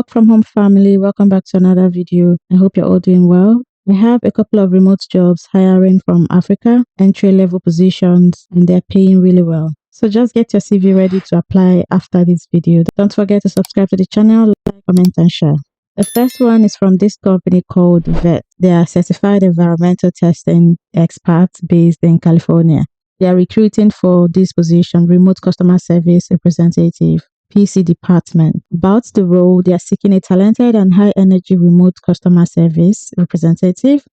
work from home family, welcome back to another video. I hope you're all doing well. I have a couple of remote jobs hiring from Africa, entry level positions, and they're paying really well. So just get your CV ready to apply after this video. Don't forget to subscribe to the channel, like, comment, and share. The first one is from this company called VET. They are certified environmental testing experts based in California. They are recruiting for this position, remote customer service representative. PC department. About the role, they are seeking a talented and high energy remote customer service representative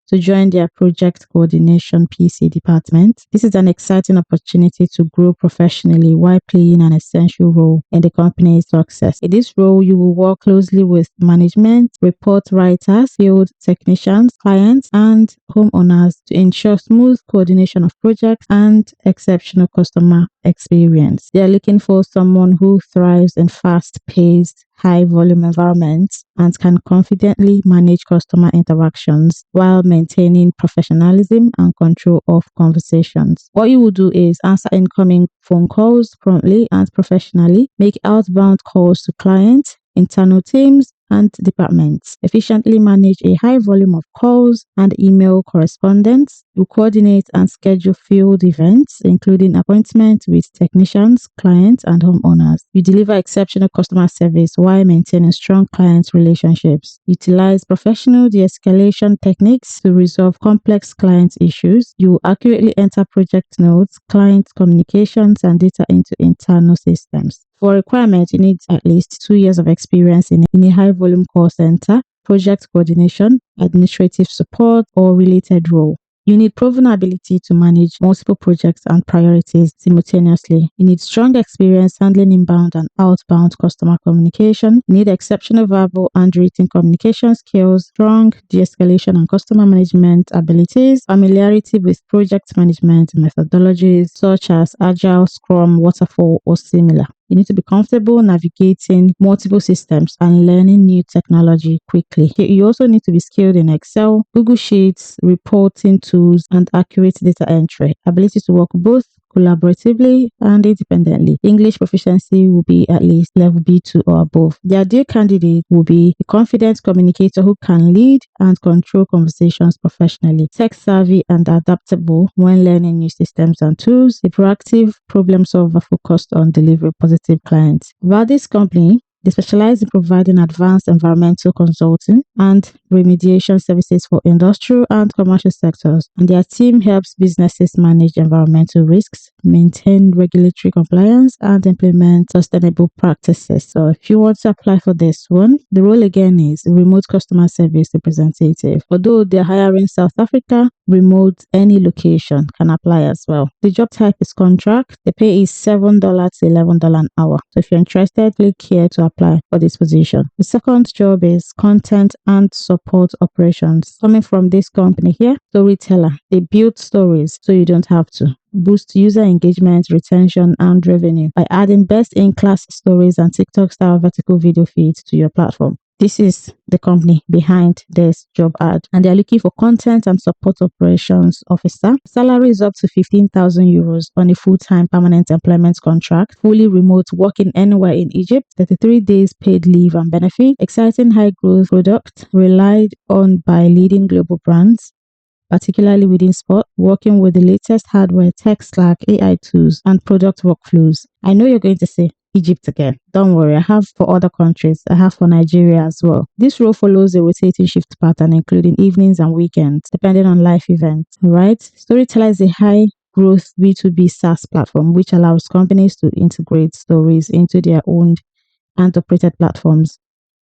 to join their project coordination PC department. This is an exciting opportunity to grow professionally while playing an essential role in the company's success. In this role, you will work closely with management, report writers, field technicians, clients, and homeowners to ensure smooth coordination of projects and exceptional customer experience. They are looking for someone who thrives in fast-paced, high-volume environments and can confidently manage customer interactions while maintaining professionalism and control of conversations. What you will do is answer incoming phone calls promptly and professionally, make outbound calls to clients, internal teams, and departments, efficiently manage a high volume of calls and email correspondence. You coordinate and schedule field events, including appointments with technicians, clients, and homeowners. You deliver exceptional customer service while maintaining strong client relationships. Utilize professional de-escalation techniques to resolve complex client issues. You accurately enter project notes, client communications, and data into internal systems. For requirements, you need at least 2 years of experience in a high-volume call center, project coordination, administrative support, or related role. You need proven ability to manage multiple projects and priorities simultaneously. You need strong experience handling inbound and outbound customer communication. You need exceptional verbal and written communication skills, strong de-escalation and customer management abilities, familiarity with project management methodologies such as Agile, Scrum, Waterfall, or similar. You need to be comfortable navigating multiple systems and learning new technology quickly. You also need to be skilled in Excel, Google Sheets, reporting tools, and accurate data entry. Ability to work both collaboratively and independently. English proficiency will be at least level B2 or above. The ideal candidate will be a confident communicator who can lead and control conversations professionally, tech savvy and adaptable when learning new systems and tools, a proactive problem solver focused on delivering positive clients. About this company, they specialize in providing advanced environmental consulting and remediation services for industrial and commercial sectors, and their team helps businesses manage environmental risks, maintain regulatory compliance, and implement sustainable practices. So if you want to apply for this one, the role again is remote customer service representative. Although they're hiring South Africa, remote any location can apply as well. The job type is contract. The pay is $7 to $11 an hour. So if you're interested, click here to apply for this position. The second job is content and support operations. Coming from this company here, Storyteller. They build stories so you don't have to. Boost user engagement, retention, and revenue by adding best-in-class stories and TikTok-style vertical video feeds to your platform. This is the company behind this job ad, and they're looking for content and support operations officer. Salary is up to 15,000 euros on a full-time permanent employment contract, fully remote, working anywhere in Egypt, 33 days paid leave and benefit, exciting high growth product relied on by leading global brands, particularly within sport, working with the latest hardware, tech stack, AI tools, and product workflows. I know you're going to say, Egypt again. Don't worry, I have for other countries. I have for Nigeria as well. This role follows a rotating shift pattern, including evenings and weekends, depending on life events. Right? Storyteller is a high growth B2B SaaS platform which allows companies to integrate stories into their owned and operated platforms.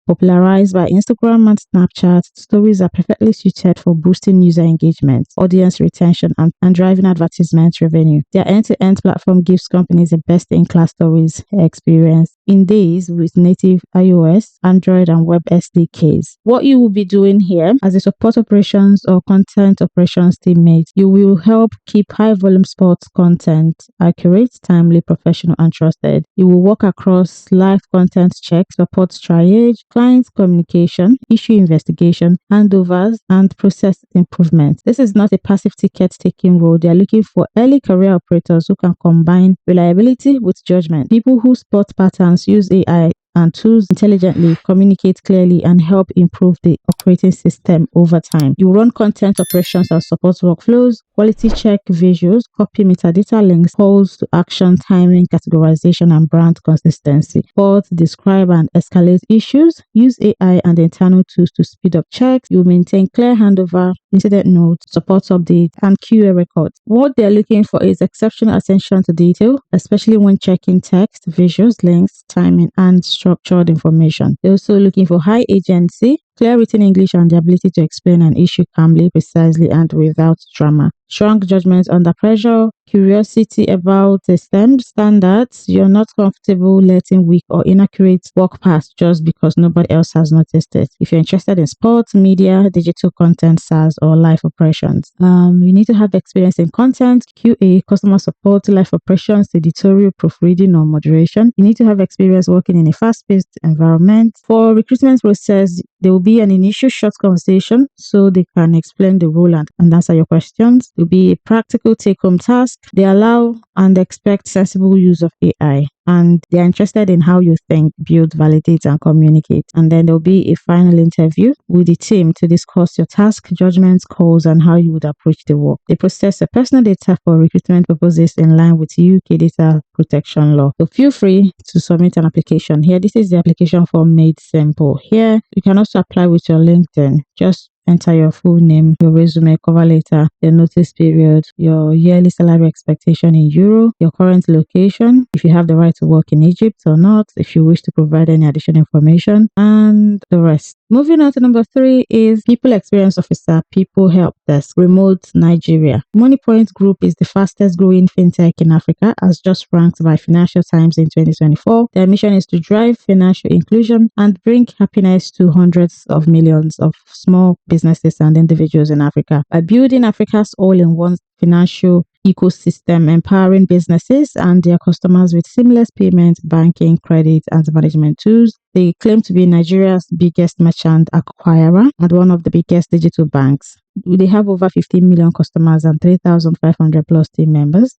Popularized by Instagram and Snapchat, stories are perfectly suited for boosting user engagement, audience retention, and driving advertisement revenue. Their end-to-end platform gives companies a best-in-class stories experience in days with native iOS, Android, and web SDKs. What you will be doing here as a support operations or content operations teammate, you will help keep high-volume sports content accurate, timely, professional, and trusted. You will work across live content checks, support triage, client communication, issue investigation, handovers, and process improvement. This is not a passive ticket-taking role. They are looking for early career operators who can combine reliability with judgment, people who spot patterns, use AI and tools intelligently, communicate clearly, and help improve the operating system over time. You run content operations and support workflows, quality check visuals, copy metadata links, calls to action, timing, categorization, and brand consistency. Report, describe, and escalate issues. Use AI and internal tools to speed up checks. You maintain clear handover, incident notes, support updates, and QA records. What they're looking for is exceptional attention to detail, especially when checking text, visuals, links, timing, and structured information. They're also looking for high agency, clear written English, and the ability to explain an issue calmly, precisely, and without drama. Strong judgment under pressure, curiosity about system standards. You're not comfortable letting weak or inaccurate work pass just because nobody else has noticed it. If you're interested in sports, media, digital content, SaaS, or live operations, you need to have experience in content, QA, customer support, live operations, editorial, proofreading, or moderation. You need to have experience working in a fast-paced environment. For recruitment process, there will be an initial short conversation so they can explain the role and answer your questions. There will be a practical take-home task. They allow and expect sensible use of AI, and they're interested in how you think, build, validate, and communicate. And then there'll be a final interview with the team to discuss your task, judgments, calls, and how you would approach the work. They process your personal data for recruitment purposes in line with UK data protection law. So feel free to submit an application here. This is the application form made simple. Here, you can also apply with your LinkedIn. Just enter your full name, your resume, cover letter, your notice period, your yearly salary expectation in euro, your current location, if you have the right to work in Egypt or not, if you wish to provide any additional information, and the rest. Moving on to number 3 is People Experience Officer, People Help Desk, Remote Nigeria. Moneypoint Group is the fastest growing fintech in Africa, as just ranked by Financial Times in 2024. Their mission is to drive financial inclusion and bring happiness to hundreds of millions of small businesses and individuals in Africa. By building Africa's all-in-one financial ecosystem, empowering businesses and their customers with seamless payment, banking, credit, and management tools. They claim to be Nigeria's biggest merchant acquirer and one of the biggest digital banks. They have over 15 million customers and 3,500 plus team members,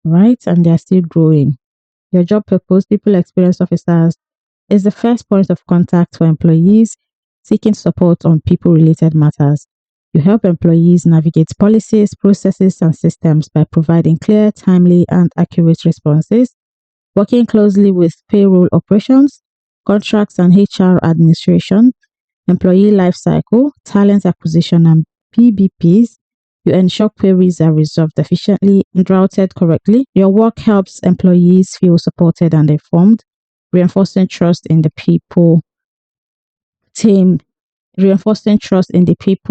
right? And they are still growing. Your job purpose, People Experience Officers, is the first point of contact for employees seeking support on people-related matters. You help employees navigate policies, processes, and systems by providing clear, timely, and accurate responses, working closely with payroll operations, contracts and HR administration, employee lifecycle, talent acquisition, and PBPs. You ensure queries are resolved efficiently and routed correctly. Your work helps employees feel supported and informed, reinforcing trust in the people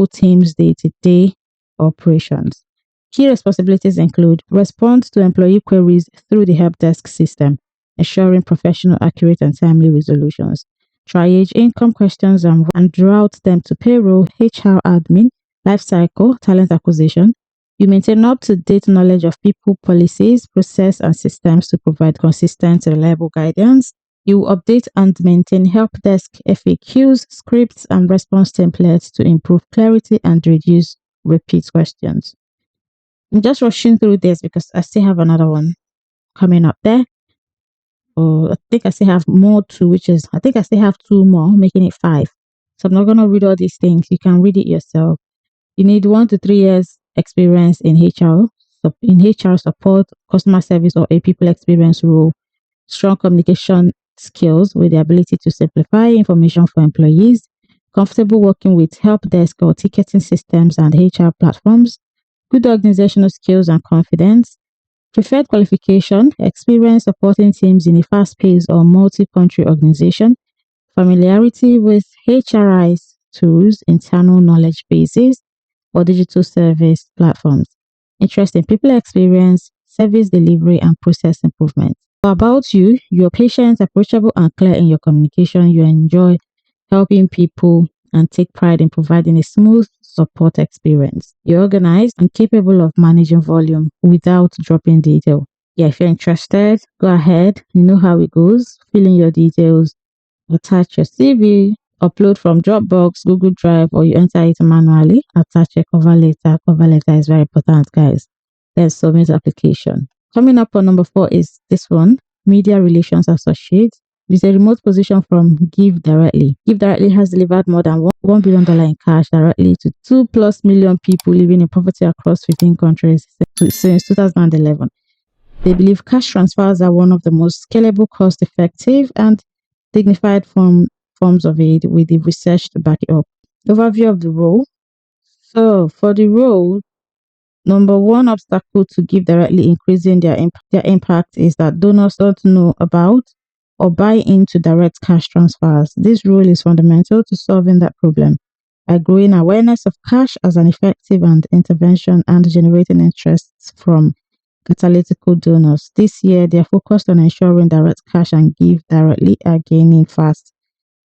team's day-to-day operations. Key responsibilities include respond to employee queries through the help desk system, ensuring professional, accurate, and timely resolutions. Triage income questions and route them to payroll, HR admin, lifecycle, talent acquisition. You maintain up-to-date knowledge of people, policies, process, and systems to provide consistent, reliable guidance. You update and maintain help desk FAQs, scripts, and response templates to improve clarity and reduce repeat questions. I'm just rushing through this because I still have another one coming up there. I think I still have more too, I think I still have 2 more, making it 5. So I'm not going to read all these things. You can read it yourself. You need 1 to 3 years experience in HR support, customer service, or a people experience role. Strong communication skills with the ability to simplify information for employees, comfortable working with help desk or ticketing systems and HR platforms, good organizational skills and confidence, preferred qualification, experience supporting teams in a fast-paced or multi-country organization, familiarity with HRIS tools, internal knowledge bases, or digital service platforms, interest in people experience, service delivery, and process improvement. About you, you're patient, approachable, and clear in your communication. You enjoy helping people and take pride in providing a smooth support experience. You're organized and capable of managing volume without dropping detail. Yeah, if you're interested, go ahead. You know how it goes. Fill in your details, attach your CV, upload from Dropbox, Google Drive, or you enter it manually. Attach a cover letter. Cover letter is very important, guys. Then submit application. Coming up on number 4 is this one, Media Relations Associate. It's a remote position from Give Directly. Give Directly has delivered more than $1 billion in cash directly to 2+ million people living in poverty across 15 countries since 2011. They believe cash transfers are one of the most scalable, cost-effective, and dignified forms of aid, with the research to back it up. Overview of the role. So, for the role, number one obstacle to Give Directly increasing their impact is that donors don't know about or buy into direct cash transfers. This rule is fundamental to solving that problem by growing awareness of cash as an effective and intervention and generating interest from catalytical donors. This year, they are focused on ensuring direct cash and Give Directly are gaining fast,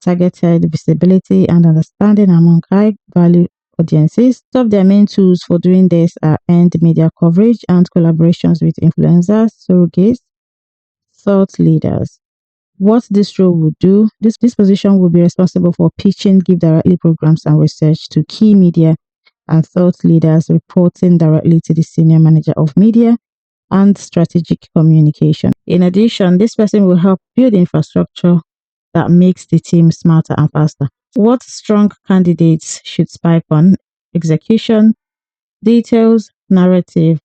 targeted visibility and understanding among high-value audiences. Some of their main tools for doing this are earned media coverage and collaborations with influencers, surrogates, thought leaders. What this role would do, this position will be responsible for pitching Give Directly programs and research to key media and thought leaders, reporting directly to the senior manager of media and strategic communication. In addition, this person will help build infrastructure that makes the team smarter and faster. What strong candidates should spike on? Execution, details, narrative,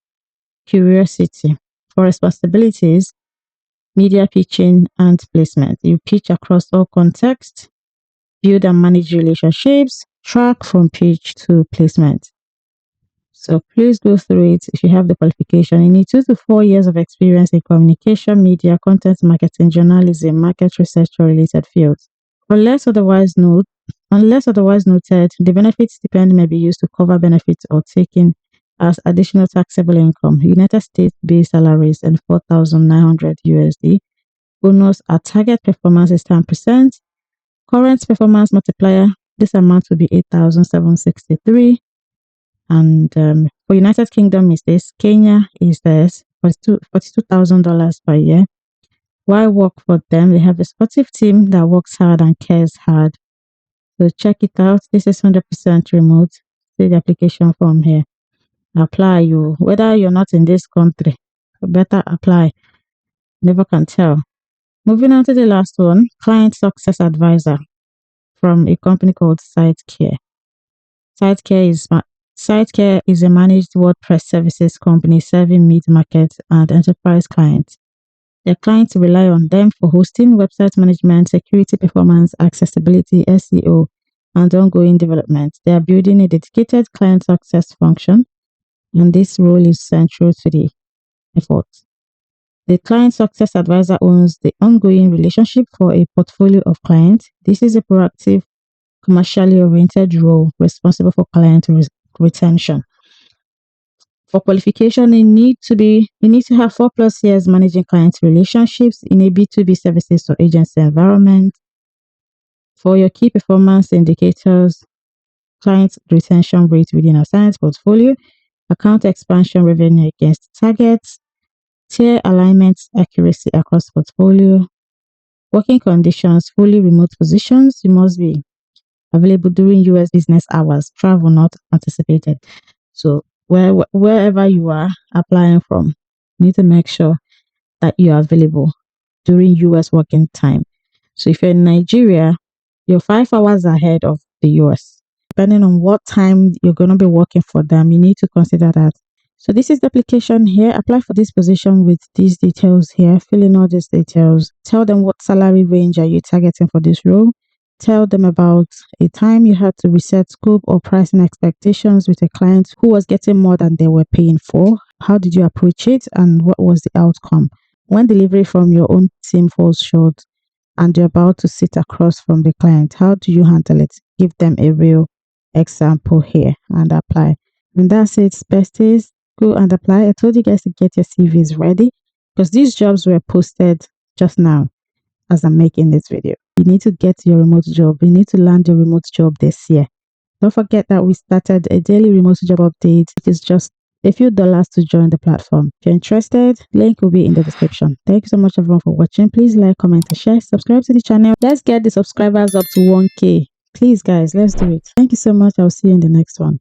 curiosity. For responsibilities, media pitching and placement. You pitch across all contexts, build and manage relationships, track from pitch to placement. So please go through it if you have the qualification. You need 2 to 4 years of experience in communication, media, content marketing, journalism, market research, or related fields. Unless otherwise noted, the benefit stipend may be used to cover benefits or taken as additional taxable income. United States base salaries and $4,900 USD. Bonus at target performance is 10%. Current performance multiplier, this amount will be 8,763. And for United Kingdom is this, Kenya is this, $42,000 per year. Why work for them? They have a sportive team that works hard and cares hard. So check it out. This is 100% remote. See the application form here. Apply you, whether you're not in this country, better apply. Never can tell. Moving on to the last one, client success advisor from a company called SiteCare. SiteCare is a managed WordPress services company serving mid-market and enterprise clients. Their clients rely on them for hosting, website management, security, performance, accessibility, SEO, and ongoing development. They are building a dedicated client success function, and this role is central to the effort. The client success advisor owns the ongoing relationship for a portfolio of clients. This is a proactive, commercially oriented role responsible for client retention. For qualification, you need to have 4+ years managing client relationships in a B2B services or agency environment. For your key performance indicators, client retention rate within a science portfolio, account expansion revenue against targets, tier alignment accuracy across portfolio, working conditions, fully remote positions. You must be available during US business hours, travel not anticipated. So wherever you are applying from, you need to make sure that you are available during US working time. So if you're in Nigeria, you're 5 hours ahead of the US. Depending on what time you're going to be working for them, you need to consider that. So this is the application here. Apply for this position with these details here. Fill in all these details. Tell them what salary range are you targeting for this role. Tell them about a time you had to reset scope or pricing expectations with a client who was getting more than they were paying for. How did you approach it and what was the outcome? When delivery from your own team falls short and you're about to sit across from the client, how do you handle it? Give them a real example here and apply. And that's it, besties. Go and apply. I told you guys to get your CVs ready because these jobs were posted just now as I'm making this video. You need to get your remote job. You need to land your remote job this year. Don't forget that we started a daily remote job update. It is just a few dollars to join the platform. If you're interested, link will be in the description. Thank you so much everyone for watching. Please like, comment, and share. Subscribe to the channel. Let's get the subscribers up to 1K. Please guys, let's do it. Thank you so much. I'll see you in the next one.